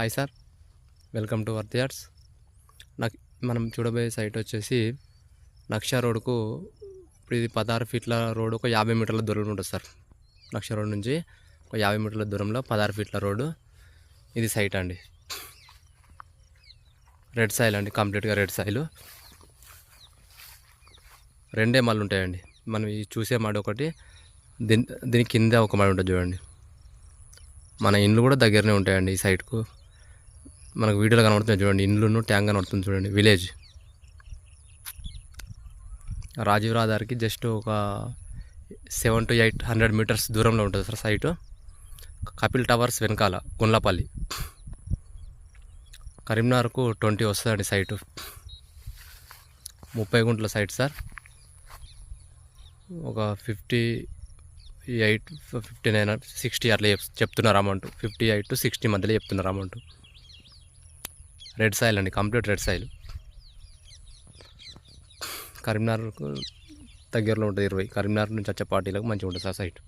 Hi sir, welcome to worth yards. నాకు మనం చూడబోయే సైట్ వచ్చేసి నక్షా రోడ్కు ఇప్పుడు ఇది 16 ఫీట్ల రోడ్, ఒక 50 మీటర్ల దూరంలో ఉంటుంది సార్. నక్షా రోడ్ నుంచి ఒక 50 మీటర్ల దూరంలో 16 ఫీట్ల రోడ్డు ఇది సైట్ అండి. రెడ్ సాయిల్ అండి, కంప్లీట్గా రెడ్ సాయిల్. రెండే మళ్ళు ఉంటాయండి. మనం ఈ చూసే మడి ఒకటి, దీని కింద ఒక మడి ఉంటుంది చూడండి. మన ఇండ్లు కూడా దగ్గరనే ఉంటాయండి ఈ సైట్కు. మనకు వీడియోలో కనబడుతుంది చూడండి, ఇండ్లును ట్యాంక్ కనబడుతుంది చూడండి. విలేజ్ రాజీవ్ రహదారికి జస్ట్ ఒక 700 to 800 మీటర్స్ దూరంలో ఉంటుంది సార్ సైటు. కపిల్ టవర్స్ వెనకాల గుండ్లపల్లి. కరీంనగర్కు 20 వస్తుందండి సైటు. 30 గుంటల సైట్ సార్. ఒక 58, 59, 60 అట్లా చెప్తున్నారు అమౌంట్. 58 to 60 మధ్యలో చెప్తున్నారు అమౌంట్. రెడ్ సాయిల్ అండి, కంప్లీట్ రెడ్ సాయిల్. కరీంనగర్కు దగ్గరలో ఉంటుంది 20. కరీంనగర్ నుంచి వచ్చే పార్టీలకు మంచిగా ఉంటుంది సార్ సైట్.